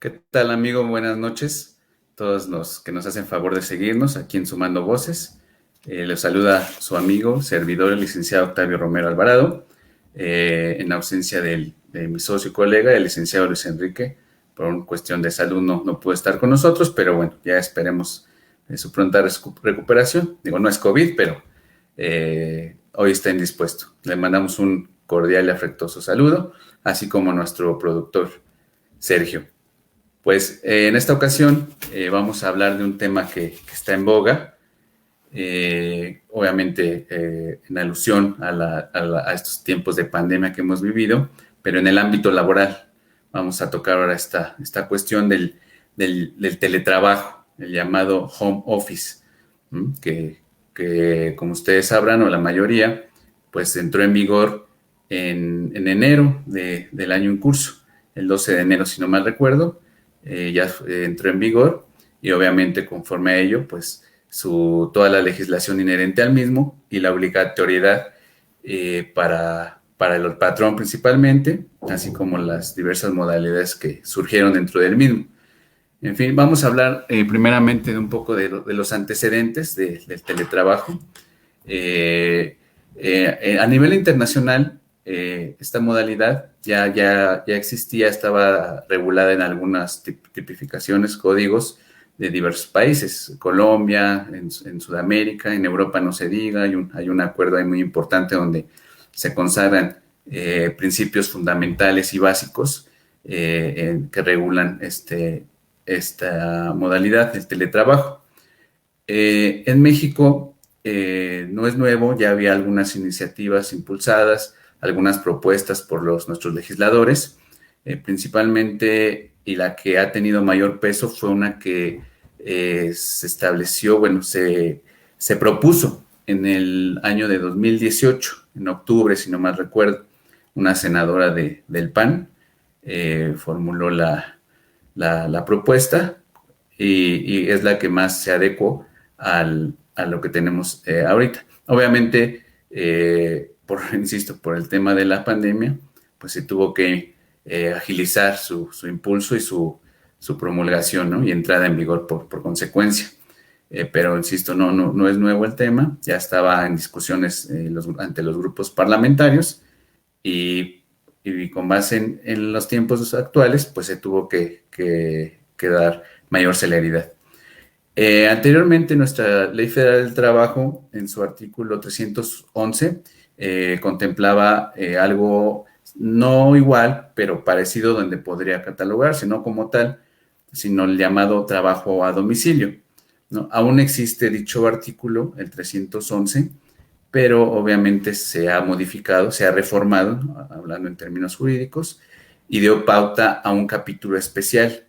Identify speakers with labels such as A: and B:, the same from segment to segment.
A: ¿Qué tal, amigo? Buenas noches. Todos los que nos hacen favor de seguirnos aquí en Sumando Voces. Les saluda su amigo, servidor, el licenciado Octavio Romero Alvarado, en ausencia de mi socio y colega, el licenciado Luis Enrique. Por una cuestión de salud no pudo estar con nosotros, pero bueno, ya esperemos su pronta recuperación. Digo, no es COVID, pero hoy está indispuesto. Le mandamos un cordial y afectuoso saludo, así como a nuestro productor Sergio. Pues en esta ocasión vamos a hablar de un tema que está en boga, obviamente en alusión a estos tiempos de pandemia que hemos vivido, pero en el ámbito laboral. Vamos a tocar ahora esta cuestión del teletrabajo, el llamado home office, que como ustedes sabrán, o la mayoría, pues entró en vigor en enero del año en curso, el 12 de enero, si no mal recuerdo. Ya entró en vigor y obviamente conforme a ello, pues toda la legislación inherente al mismo y la obligatoriedad para el patrón principalmente, así como las diversas modalidades que surgieron dentro del mismo. En fin, vamos a hablar primeramente de un poco de los antecedentes del teletrabajo. A nivel internacional, esta modalidad ya existía, estaba regulada en algunas tipificaciones, códigos de diversos países, Colombia, en Sudamérica, en Europa no se diga, hay un acuerdo ahí muy importante donde se consagran principios fundamentales y básicos que regulan esta modalidad, el teletrabajo. En México no es nuevo, ya había algunas iniciativas impulsadas, algunas propuestas por nuestros legisladores, principalmente, y la que ha tenido mayor peso fue una que se estableció, bueno, se propuso en el año de 2018, en octubre, si no mal recuerdo, una senadora del PAN formuló la propuesta y es la que más se adecuó a lo que tenemos ahorita. Obviamente, insisto, por el tema de la pandemia, pues se tuvo que agilizar su impulso y su promulgación, ¿no? Y entrada en vigor por consecuencia. Pero insisto, no es nuevo el tema, ya estaba en discusiones ante los grupos parlamentarios y, y con base en los tiempos actuales, pues se tuvo que dar mayor celeridad. Anteriormente, nuestra Ley Federal del Trabajo, en su artículo 311, contemplaba algo no igual, pero parecido, donde podría catalogarse, no como tal, sino el llamado trabajo a domicilio, ¿no? Aún existe dicho artículo, el 311, pero obviamente se ha modificado, se ha reformado, hablando en términos jurídicos, y dio pauta a un capítulo especial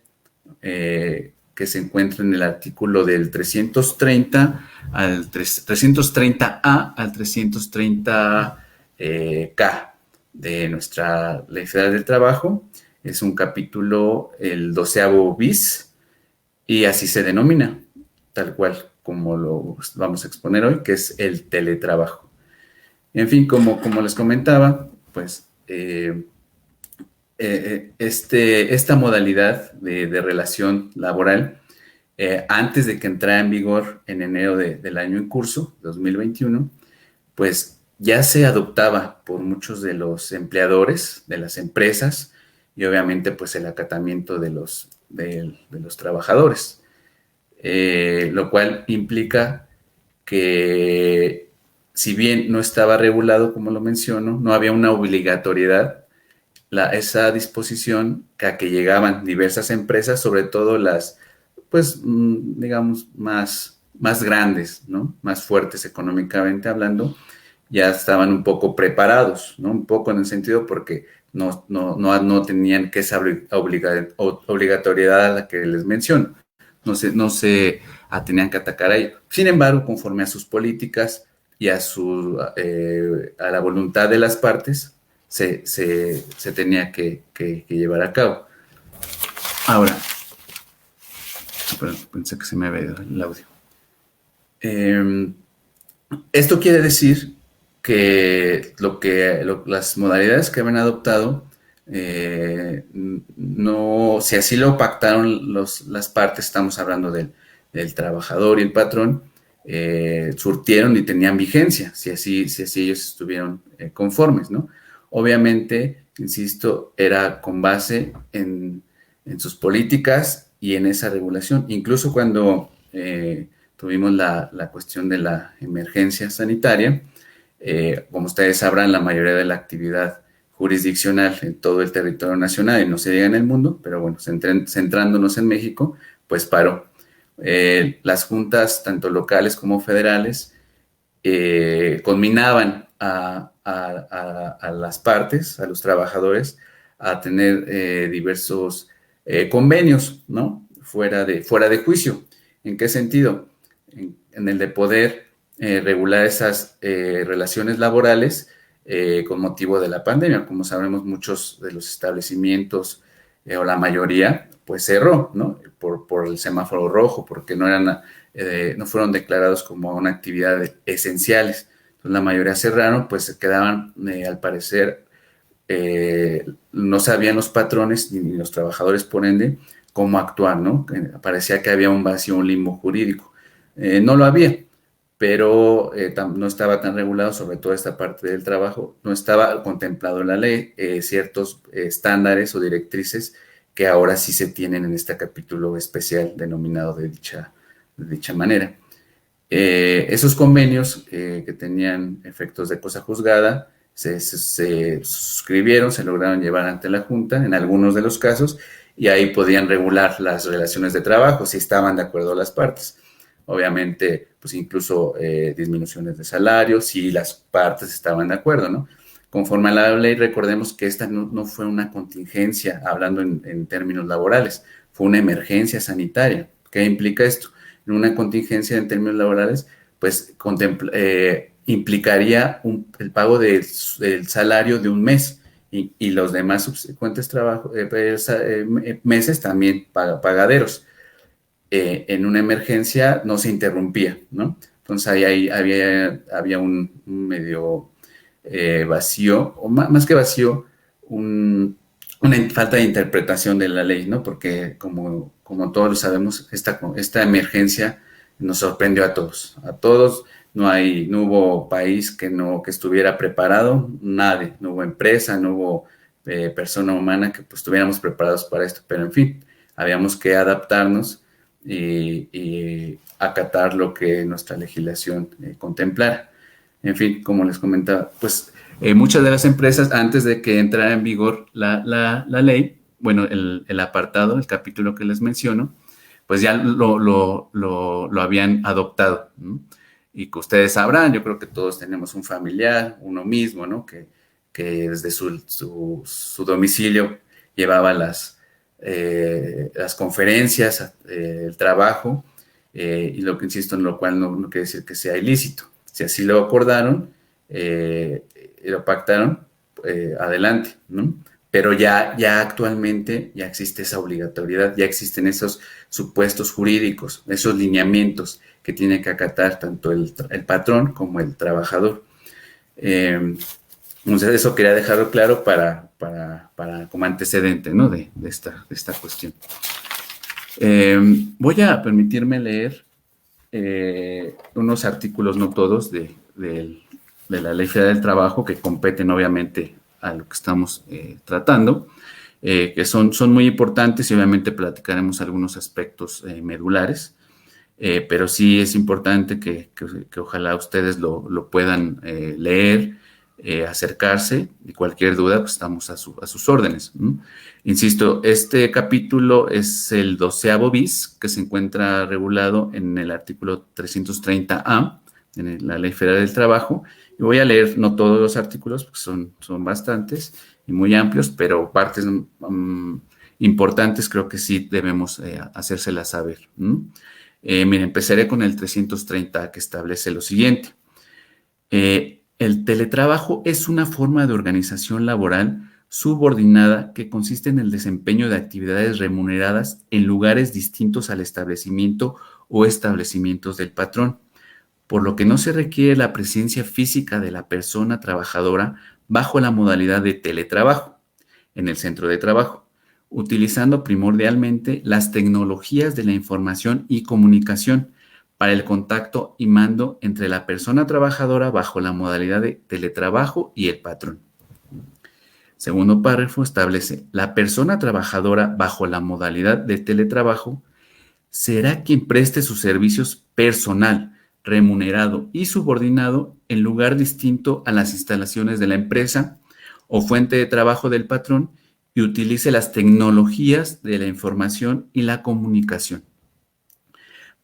A: que se encuentra en el artículo del 330 al 330A al 330K de nuestra Ley Federal del Trabajo. Es un capítulo, el 12º bis, y así se denomina, tal cual como lo vamos a exponer hoy, que es el teletrabajo. En fin, como les comentaba, pues esta modalidad de relación laboral, antes de que entrara en vigor en enero del año en curso, 2021, pues ya se adoptaba por muchos de los empleadores, de las empresas, y obviamente pues el acatamiento de los trabajadores, lo cual implica que, si bien no estaba regulado, como lo menciono, no había una obligatoriedad, esa disposición a que llegaban diversas empresas, sobre todo las, pues, digamos, más grandes, ¿no? Más fuertes económicamente hablando, ya estaban un poco preparados, ¿no? Un poco en el sentido porque no tenían que esa obligatoriedad a la que les menciono. No se tenían que atacar a ello. Sin embargo, conforme a sus políticas y a la voluntad de las partes, se tenía que llevar a cabo. Ahora, pensé que se me había ido el audio. Esto quiere decir que las modalidades que habían adoptado no, si así lo pactaron las partes, estamos hablando del trabajador y el patrón, surtieron y tenían vigencia, si así ellos estuvieron conformes, ¿no? Obviamente, insisto, era con base en sus políticas y en esa regulación. Incluso cuando tuvimos la cuestión de la emergencia sanitaria, como ustedes sabrán, la mayoría de la actividad jurisdiccional en todo el territorio nacional y no se diga en el mundo, pero bueno, centrándonos en México, pues paró. Las juntas, tanto locales como federales, conminaban a las partes, a los trabajadores, a tener diversos convenios, ¿no? Fuera de juicio. ¿En qué sentido? En el de poder regular esas relaciones laborales con motivo de la pandemia. Como sabemos, muchos de los establecimientos o la mayoría, pues cerró, ¿no? Por el semáforo rojo, porque no fueron declarados como una actividad esenciales. Entonces, la mayoría cerraron, pues se quedaban, al parecer, no sabían los patrones ni los trabajadores, por ende, cómo actuar, ¿no? Parecía que había un vacío, un limbo jurídico. No lo había, pero no estaba tan regulado, sobre todo esta parte del trabajo, no estaba contemplado en la ley ciertos estándares o directrices que ahora sí se tienen en este capítulo especial denominado de dicha manera. Esos convenios que tenían efectos de cosa juzgada se suscribieron, se lograron llevar ante la Junta en algunos de los casos y ahí podían regular las relaciones de trabajo si estaban de acuerdo las partes. Obviamente, pues incluso disminuciones de salario, si las partes estaban de acuerdo, ¿no? Conforme a la ley, recordemos que esta no fue una contingencia, hablando en términos laborales, fue una emergencia sanitaria. ¿Qué implica esto? En una contingencia en términos laborales, pues implicaría el pago del salario de un mes y los demás subsecuentes meses también pagaderos. En una emergencia no se interrumpía, ¿no? Entonces ahí había un medio vacío, o más que vacío, una falta de interpretación de la ley, ¿no? Porque como todos lo sabemos, esta emergencia nos sorprendió a todos, no hubo país que estuviera preparado, nadie, no hubo empresa, no hubo persona humana que pues, estuviéramos preparados para esto, pero en fin, habíamos que adaptarnos y acatar lo que nuestra legislación contemplara. En fin, como les comentaba, pues muchas de las empresas, antes de que entrara en vigor la ley, bueno, el apartado, el capítulo que les menciono, pues ya lo habían adoptado, ¿no? Y que ustedes sabrán, yo creo que todos tenemos un familiar, uno mismo, ¿no? Que desde su domicilio llevaba las conferencias, el trabajo, y lo que insisto, en lo cual no quiere decir que sea ilícito. Si así lo acordaron, lo pactaron, adelante, ¿no? Pero ya actualmente ya existe esa obligatoriedad, ya existen esos supuestos jurídicos, esos lineamientos que tiene que acatar tanto el patrón como el trabajador. Entonces eso quería dejarlo claro para como antecedente, ¿no? de esta cuestión. Voy a permitirme leer unos artículos, no todos, de la Ley Federal del Trabajo que competen obviamente a lo que estamos tratando, que son muy importantes y obviamente platicaremos algunos aspectos medulares, pero sí es importante que ojalá ustedes lo puedan leer, acercarse, y cualquier duda pues estamos a sus órdenes, ¿no? Insisto, este capítulo es el 12º bis que se encuentra regulado en el artículo 330A en la Ley Federal del Trabajo, y voy a leer no todos los artículos porque son bastantes y muy amplios, pero partes importantes creo que sí debemos hacérselas saber, ¿no? Miren, empezaré con el 330 que establece lo siguiente. El teletrabajo es una forma de organización laboral subordinada que consiste en el desempeño de actividades remuneradas en lugares distintos al establecimiento o establecimientos del patrón, por lo que no se requiere la presencia física de la persona trabajadora bajo la modalidad de teletrabajo. en el centro de trabajo, utilizando primordialmente las tecnologías de la información y comunicación para el contacto y mando entre la persona trabajadora bajo la modalidad de teletrabajo y el patrón. Segundo párrafo establece, la persona trabajadora bajo la modalidad de teletrabajo será quien preste sus servicios personal, remunerado y subordinado en lugar distinto a las instalaciones de la empresa o fuente de trabajo del patrón y utilice las tecnologías de la información y la comunicación.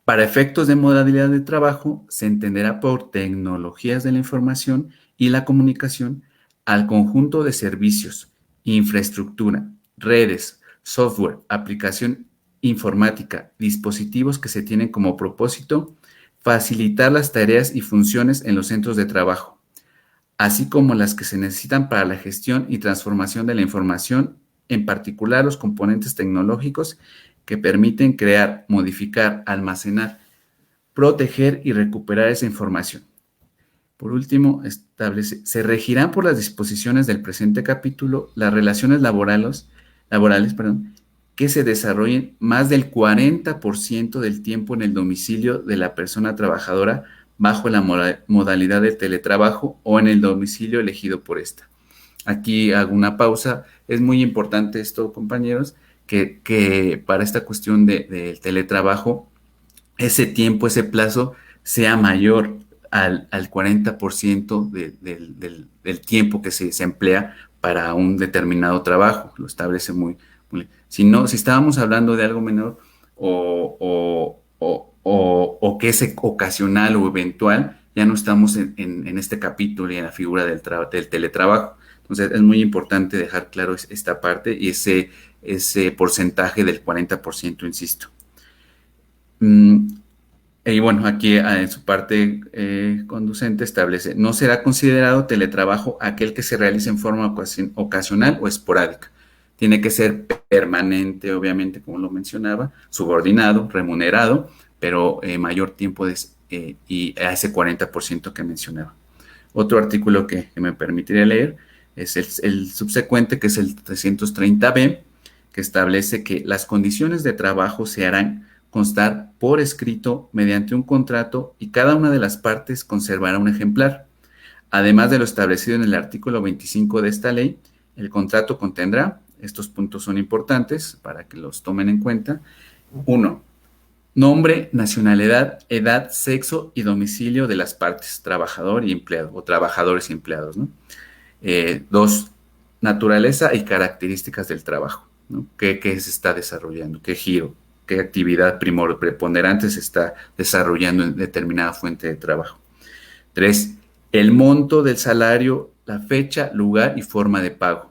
A: Para efectos de modalidad de trabajo, se entenderá por tecnologías de la información y la comunicación al conjunto de servicios, infraestructura, redes, software, aplicación informática, dispositivos que se tienen como propósito facilitar las tareas y funciones en los centros de trabajo, así como las que se necesitan para la gestión y transformación de la información, en particular los componentes tecnológicos que permiten crear, modificar, almacenar, proteger y recuperar esa información. Por último, establece, se regirán por las disposiciones del presente capítulo las relaciones laborales, que se desarrollen más del 40% del tiempo en el domicilio de la persona trabajadora bajo la modalidad de teletrabajo o en el domicilio elegido por esta. Aquí hago una pausa. Es muy importante esto, compañeros, que para esta cuestión del teletrabajo, ese tiempo, ese plazo sea mayor al 40% del tiempo que se emplea para un determinado trabajo. Lo establece muy. Si estábamos hablando de algo menor o que es ocasional o eventual, ya no estamos en este capítulo y en la figura del teletrabajo. Entonces, es muy importante dejar claro esta parte y ese porcentaje del 40%, insisto. Y bueno, aquí en su parte conducente establece, no será considerado teletrabajo aquel que se realice en forma ocasional o esporádica. Tiene que ser permanente, obviamente, como lo mencionaba, subordinado, remunerado, pero mayor tiempo y a ese 40% que mencionaba. Otro artículo que me permitiría leer es el subsecuente, que es el 330b, que establece que las condiciones de trabajo se harán constar por escrito mediante un contrato y cada una de las partes conservará un ejemplar. Además de lo establecido en el artículo 25 de esta ley, el contrato contendrá, estos puntos son importantes para que los tomen en cuenta. 1. Nombre, nacionalidad, edad, sexo y domicilio de las partes, trabajador y empleado, o trabajadores y empleados, ¿no? 2. Naturaleza y características del trabajo, ¿no? ¿Qué se está desarrollando? ¿Qué giro? ¿Qué actividad preponderante se está desarrollando en determinada fuente de trabajo? 3. El monto del salario, la fecha, lugar y forma de pago.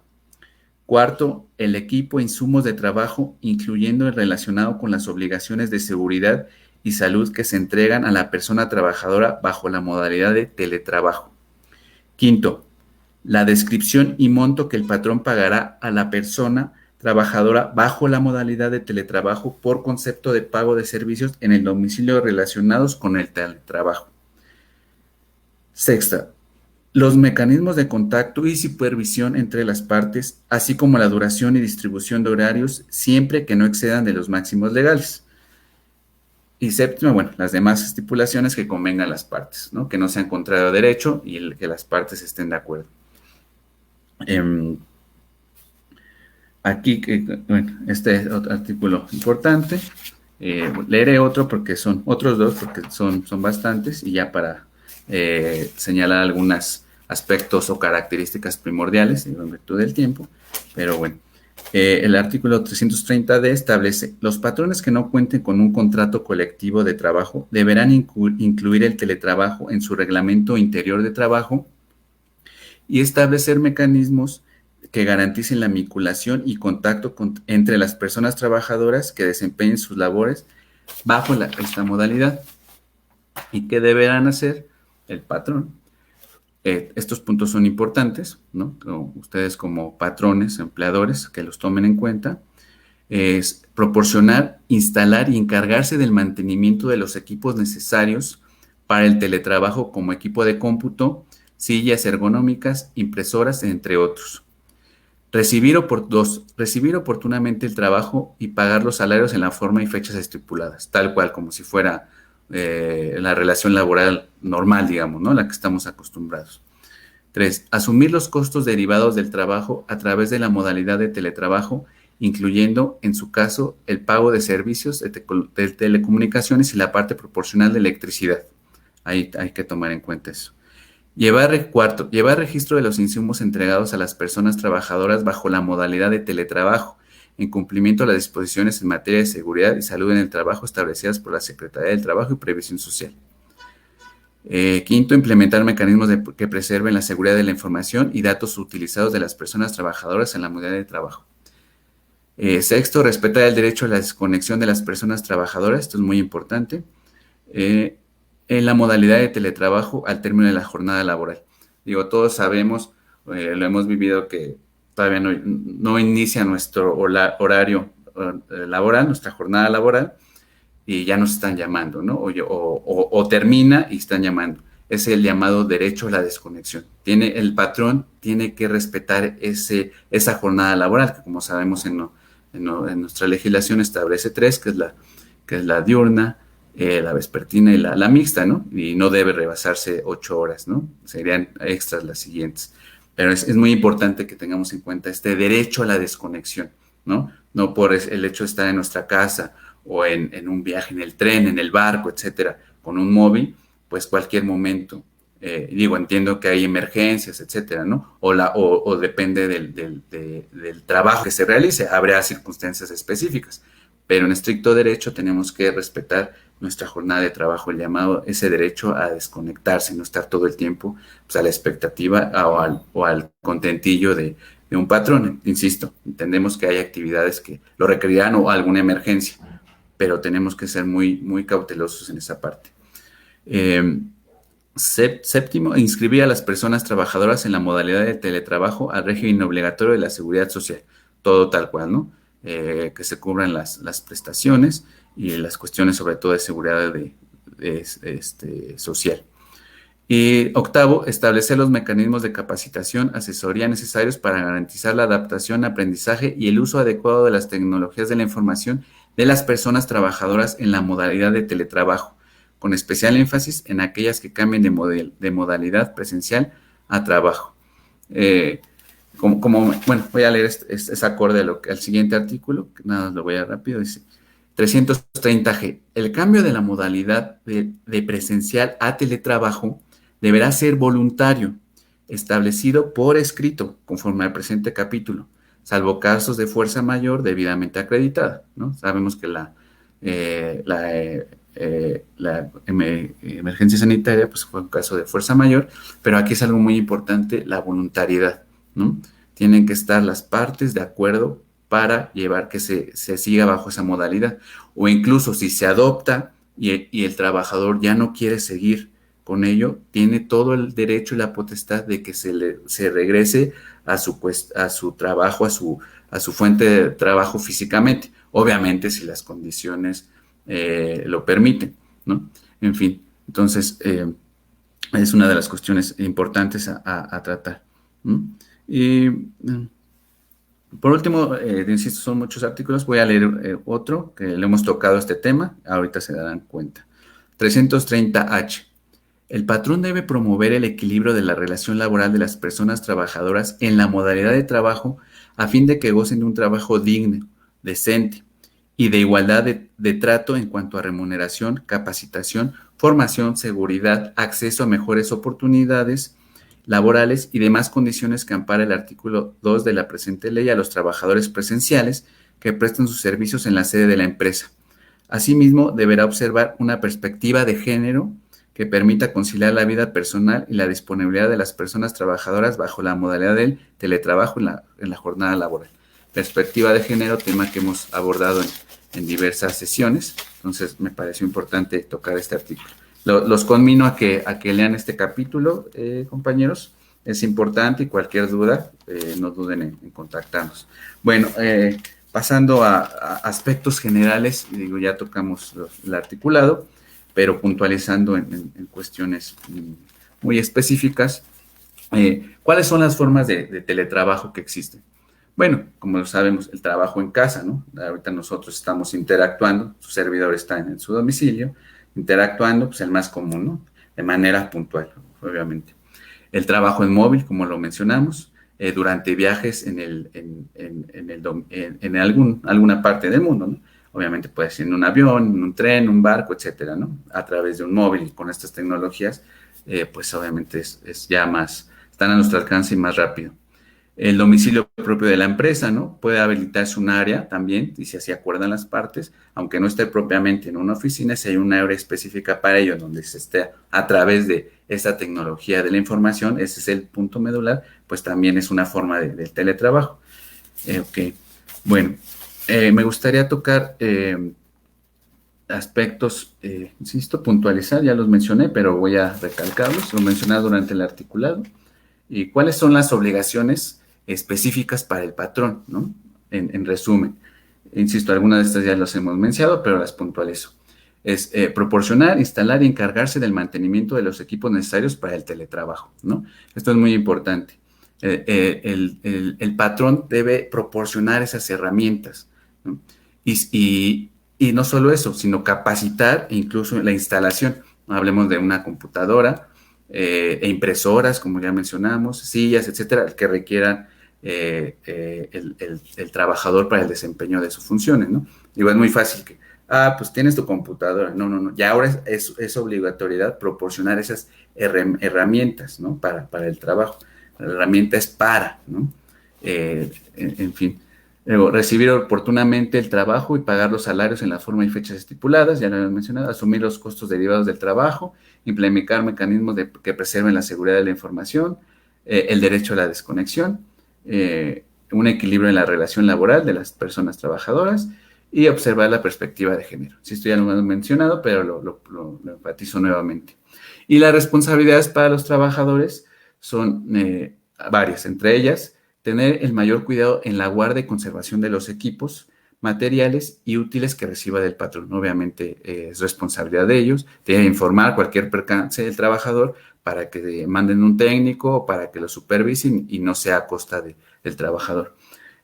A: 4. El equipo e insumos de trabajo, incluyendo el relacionado con las obligaciones de seguridad y salud que se entregan a la persona trabajadora bajo la modalidad de teletrabajo. 5. La descripción y monto que el patrón pagará a la persona trabajadora bajo la modalidad de teletrabajo por concepto de pago de servicios en el domicilio relacionados con el teletrabajo. 6. Los mecanismos de contacto y supervisión entre las partes, así como la duración y distribución de horarios, siempre que no excedan de los máximos legales. Y 7, bueno, las demás estipulaciones que convengan a las partes, ¿no? Que no sean contrario a derecho y que las partes estén de acuerdo. Aquí, bueno, este es otro artículo importante. Leeré otro porque son otros dos, porque son bastantes, y ya para señalar algunos aspectos o características primordiales en virtud del tiempo. Pero bueno, el artículo 330D establece: los patrones que no cuenten con un contrato colectivo de trabajo deberán incluir el teletrabajo en su reglamento interior de trabajo y establecer mecanismos que garanticen la vinculación y contacto entre las personas trabajadoras que desempeñen sus labores bajo esta modalidad. ¿Y qué deberán hacer el patrón? Estos puntos son importantes, ¿no? Ustedes como patrones, empleadores, que los tomen en cuenta. Es proporcionar, instalar y encargarse del mantenimiento de los equipos necesarios para el teletrabajo, como equipo de cómputo, sillas ergonómicas, impresoras, entre otros. Recibir oportunamente el trabajo y pagar los salarios en la forma y fechas estipuladas, tal cual, como si fuera la relación laboral normal, digamos, ¿no? La que estamos acostumbrados. 3. Asumir los costos derivados del trabajo a través de la modalidad de teletrabajo, incluyendo, en su caso, el pago de servicios de telecomunicaciones y la parte proporcional de electricidad. Ahí hay que tomar en cuenta eso. Cuarto, llevar registro de los insumos entregados a las personas trabajadoras bajo la modalidad de teletrabajo, en cumplimiento a las disposiciones en materia de seguridad y salud en el trabajo establecidas por la Secretaría del Trabajo y Previsión Social. Quinto, implementar mecanismos que preserven la seguridad de la información y datos utilizados de las personas trabajadoras en la modalidad de trabajo. Sexto, respetar el derecho a la desconexión de las personas trabajadoras, esto es muy importante, en la modalidad de teletrabajo al término de la jornada laboral. Digo, todos sabemos, lo hemos vivido, que todavía no inicia nuestro horario laboral, nuestra jornada laboral, y ya nos están llamando, ¿no? O termina y están llamando. Es el llamado derecho a la desconexión. El patrón tiene que respetar esa jornada laboral, que como sabemos en nuestra legislación establece 3, que es la diurna, la vespertina y la mixta, ¿no? Y no debe rebasarse 8 horas, ¿no? Serían extras las siguientes. Pero es muy importante que tengamos en cuenta este derecho a la desconexión, ¿no? No por el hecho de estar en nuestra casa o en un viaje en el tren, en el barco, etcétera, con un móvil, pues cualquier momento. Entiendo que hay emergencias, etcétera, ¿no? O depende del trabajo que se realice, habrá circunstancias específicas, pero en estricto derecho tenemos que respetar nuestra jornada de trabajo, el llamado, ese derecho a desconectarse, no estar todo el tiempo pues, a la expectativa o al contentillo de un patrón. Insisto, entendemos que hay actividades que lo requerirán o alguna emergencia, pero tenemos que ser muy, muy cautelosos en esa parte. Séptimo, inscribir a las personas trabajadoras en la modalidad de teletrabajo al régimen obligatorio de la seguridad social, todo tal cual, ¿no? Que se cubran las prestaciones y las cuestiones sobre todo de seguridad social. Y octavo, establecer los mecanismos de capacitación, asesoría necesarios para garantizar la adaptación, aprendizaje y el uso adecuado de las tecnologías de la información de las personas trabajadoras en la modalidad de teletrabajo, con especial énfasis en aquellas que cambien de modalidad presencial a trabajo. Bueno, voy a leer este acorde al siguiente artículo, que nada más lo voy a rápido, dice 330G. El cambio de la modalidad de presencial a teletrabajo deberá ser voluntario, establecido por escrito, conforme al presente capítulo, salvo casos de fuerza mayor debidamente acreditada, ¿no? Sabemos que la emergencia sanitaria pues, fue un caso de fuerza mayor, pero aquí es algo muy importante, la voluntariedad, ¿no? Tienen que estar las partes de acuerdo para llevar que se siga bajo esa modalidad, o incluso si se adopta y el trabajador ya no quiere seguir con ello, tiene todo el derecho y la potestad de que se regrese a su trabajo, a su fuente de trabajo físicamente, obviamente si las condiciones lo permiten, ¿no? En fin, entonces es una de las cuestiones importantes a tratar, ¿no? Y por último, insisto, son muchos artículos, voy a leer otro que le hemos tocado este tema, ahorita se darán cuenta. 330H. El patrón debe promover el equilibrio de la relación laboral de las personas trabajadoras en la modalidad de trabajo a fin de que gocen de un trabajo digno, decente y de igualdad de trato en cuanto a remuneración, capacitación, formación, seguridad, acceso a mejores oportunidades laborales y demás condiciones que ampara el artículo 2 de la presente ley a los trabajadores presenciales que prestan sus servicios en la sede de la empresa. Asimismo, deberá observar una perspectiva de género que permita conciliar la vida personal y la disponibilidad de las personas trabajadoras bajo la modalidad del teletrabajo en la jornada laboral. Perspectiva de género, tema que hemos abordado en diversas sesiones, entonces me pareció importante tocar este artículo. Los conmino a que lean este capítulo, compañeros, es importante y cualquier duda, no duden en contactarnos. Bueno, pasando a aspectos generales, digo, ya tocamos el articulado, pero puntualizando en cuestiones muy específicas, ¿cuáles son las formas de teletrabajo que existen? Bueno, como lo sabemos, el trabajo en casa, ¿no? Ahorita nosotros estamos interactuando, su servidor está en su domicilio, interactuando, pues el más común, ¿no? De manera puntual, obviamente. El trabajo en móvil, como lo mencionamos, durante viajes en alguna parte del mundo, ¿no? Obviamente puede ser en un avión, en un tren, un barco, etcétera, ¿no? A través de un móvil con estas tecnologías, pues obviamente es ya más, están a nuestro alcance y más rápido. El domicilio propio de la empresa, ¿no? Puede habilitarse un área también, y si así acuerdan las partes, aunque no esté propiamente en una oficina, si hay una área específica para ello, donde se esté a través de esta tecnología de la información, ese es el punto medular, pues también es una forma del teletrabajo. Ok, bueno, me gustaría tocar aspectos, insisto, puntualizar, ya los mencioné, pero voy a recalcarlos, lo mencioné durante el articulado. ¿Y cuáles son las obligaciones específicas para el patrón, ¿no? En resumen, insisto, algunas de estas ya las hemos mencionado, pero las puntualizo. Es proporcionar, instalar y encargarse del mantenimiento de los equipos necesarios para el teletrabajo, ¿no? Esto es muy importante. El patrón debe proporcionar esas herramientas, ¿no? Y no solo eso, sino capacitar incluso la instalación. Hablemos de una computadora, e impresoras, como ya mencionamos, sillas, etcétera, que requieran el trabajador para el desempeño de sus funciones, ¿no? Digo, es muy fácil que, pues tienes tu computadora. No, no, no. Ya ahora es obligatoriedad proporcionar esas herramientas, ¿no? Para el trabajo. La herramienta es ¿no? En fin. Luego, recibir oportunamente el trabajo y pagar los salarios en la forma y fechas estipuladas, ya lo hemos mencionado, asumir los costos derivados del trabajo, implementar mecanismos que preserven la seguridad de la información, el derecho a la desconexión, un equilibrio en la relación laboral de las personas trabajadoras y observar la perspectiva de género. Sí, esto ya lo hemos mencionado, pero lo enfatizo nuevamente. Y las responsabilidades para los trabajadores son varias, entre ellas, tener el mayor cuidado en la guarda y conservación de los equipos, materiales y útiles que reciba del patrón. Obviamente es responsabilidad de ellos, debe informar cualquier percance del trabajador para que manden un técnico o para que lo supervisen y no sea a costa del trabajador.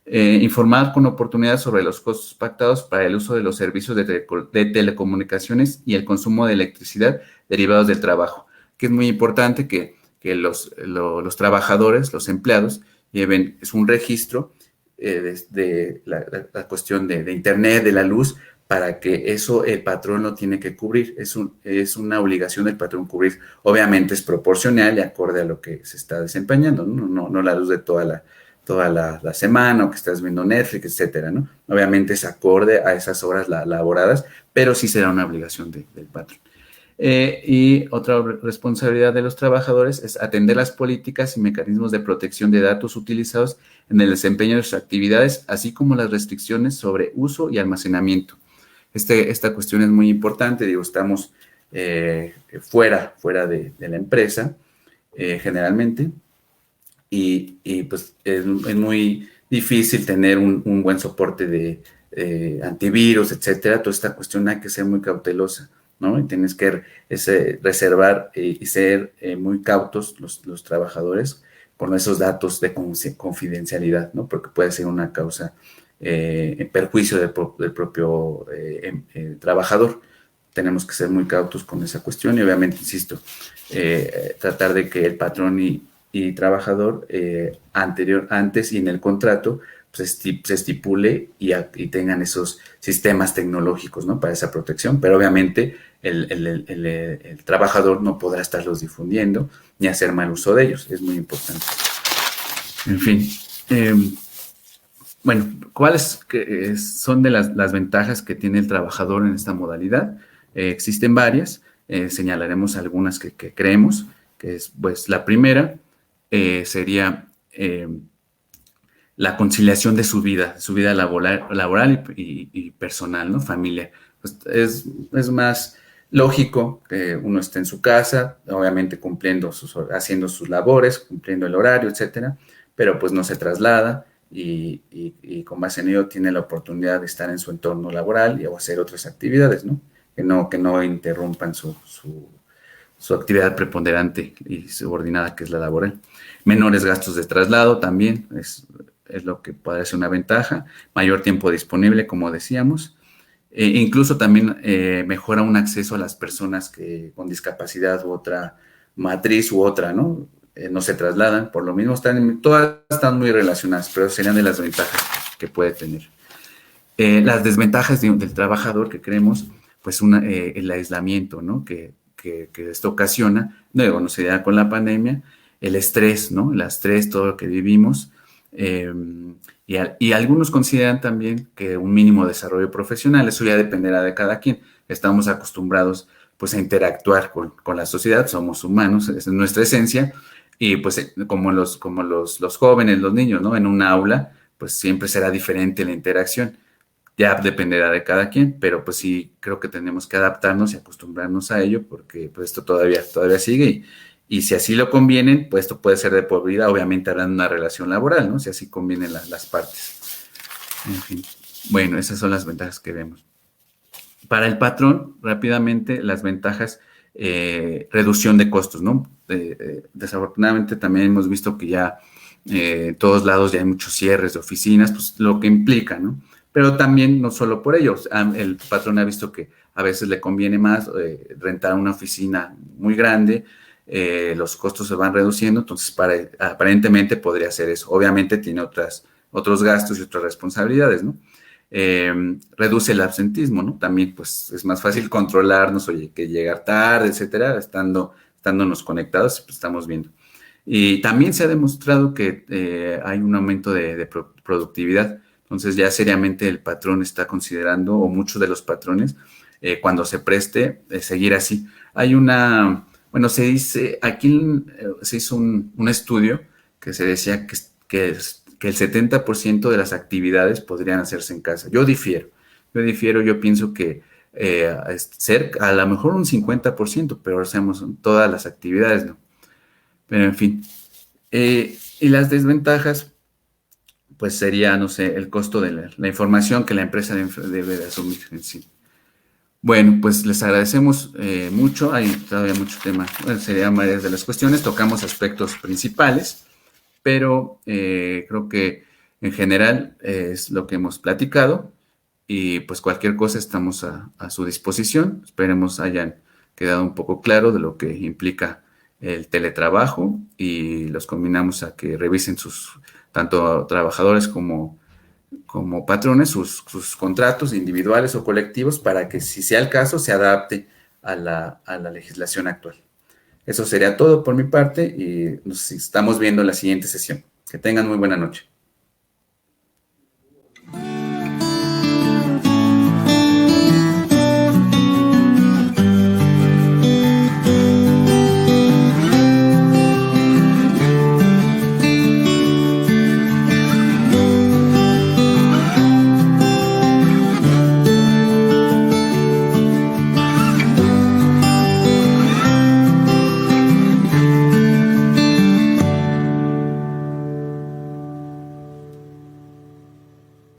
A: Informar con oportunidad sobre los costos pactados para el uso de los servicios de telecomunicaciones y el consumo de electricidad derivados del trabajo, que es muy importante que los trabajadores, los empleados, lleven, es un registro de la cuestión de Internet, de la luz, para que eso el patrón lo tiene que cubrir. Es una obligación del patrón cubrir. Obviamente es proporcional y acorde a lo que se está desempeñando, no la luz de toda la semana o que estás viendo Netflix, etcétera, ¿no? Obviamente es acorde a esas horas laboradas, pero sí será una obligación del patrón. Y otra responsabilidad de los trabajadores es atender las políticas y mecanismos de protección de datos utilizados en el desempeño de sus actividades, así como las restricciones sobre uso y almacenamiento. Esta cuestión es muy importante, digo, estamos fuera de la empresa, generalmente, y pues es muy difícil tener un buen soporte de antivirus, etcétera. Toda esta cuestión hay que ser muy cautelosa, ¿no? Y tienes que reservar y ser muy cautos los trabajadores con esos datos de confidencialidad, ¿no? Porque puede ser una causa en perjuicio del propio trabajador. Tenemos que ser muy cautos con esa cuestión y obviamente, insisto, tratar de que el patrón y trabajador antes y en el contrato pues, se estipule y tengan esos sistemas tecnológicos, ¿no? Para esa protección, pero obviamente el trabajador no podrá estarlos difundiendo ni hacer mal uso de ellos, es muy importante. En fin, bueno, ¿cuáles son de las ventajas que tiene el trabajador en esta modalidad? Existen varias, señalaremos algunas que creemos, que es pues la primera sería la conciliación de su vida laboral y personal, ¿no? Familia. Pues es más lógico que uno esté en su casa, obviamente haciendo sus labores, cumpliendo el horario, etcétera, pero pues no se traslada y con base en ello tiene la oportunidad de estar en su entorno laboral o hacer otras actividades, ¿no? Que no interrumpan su actividad preponderante y subordinada, que es la laboral. Menores gastos de traslado también, es lo que puede ser una ventaja. Mayor tiempo disponible, como decíamos. Incluso también mejora un acceso a las personas con discapacidad u otra matriz u otra, ¿no? No se trasladan, por lo mismo todas están muy relacionadas, pero serían de las ventajas que puede tener. Las desventajas del trabajador que creemos, pues el aislamiento, ¿no? Que esto ocasiona, luego no se da con la pandemia, el estrés, ¿no? El estrés, todo lo que vivimos. Y algunos consideran también que un mínimo desarrollo profesional, eso ya dependerá de cada quien. Estamos acostumbrados pues a interactuar con la sociedad, somos humanos, es nuestra esencia, y pues como los jóvenes, los niños, ¿no? En un aula, pues siempre será diferente la interacción. Ya dependerá de cada quien, pero pues sí creo que tenemos que adaptarnos y acostumbrarnos a ello porque pues esto todavía sigue y si así lo convienen, pues esto puede ser de por vida, obviamente habrán una relación laboral, ¿no? Si así convienen las partes. En fin, bueno, esas son las ventajas que vemos. Para el patrón, rápidamente, las ventajas, reducción de costos, ¿no? Desafortunadamente también hemos visto que ya en todos lados ya hay muchos cierres de oficinas, pues lo que implica, ¿no? Pero también no solo por ello, el patrón ha visto que a veces le conviene más rentar una oficina muy grande, los costos se van reduciendo, entonces aparentemente podría ser eso. Obviamente tiene otros gastos y otras responsabilidades, ¿no? Reduce el absentismo, ¿no? También pues es más fácil controlarnos, oye, que llegar tarde, etcétera, estándonos conectados, pues estamos viendo. Y también se ha demostrado que hay un aumento de productividad. Entonces ya seriamente el patrón está considerando, o muchos de los patrones, cuando se preste, seguir así. Bueno, se dice, aquí se hizo un estudio que se decía que el 70% de las actividades podrían hacerse en casa. Yo pienso que a lo mejor un 50%, pero hacemos todas las actividades, ¿no? Pero en fin. Y las desventajas, pues sería, no sé, el costo de la información que la empresa debe de asumir en sí. Bueno, pues les agradecemos mucho. Hay todavía mucho tema. Bueno, serían varias de las cuestiones. Tocamos aspectos principales, pero creo que en general es lo que hemos platicado. Y pues cualquier cosa estamos a su disposición. Esperemos hayan quedado un poco claro de lo que implica el teletrabajo y los combinamos a que revisen tanto trabajadores como patrones, sus contratos individuales o colectivos para que si sea el caso se adapte a la legislación actual. Eso sería todo por mi parte y nos estamos viendo en la siguiente sesión. Que tengan muy buena noche.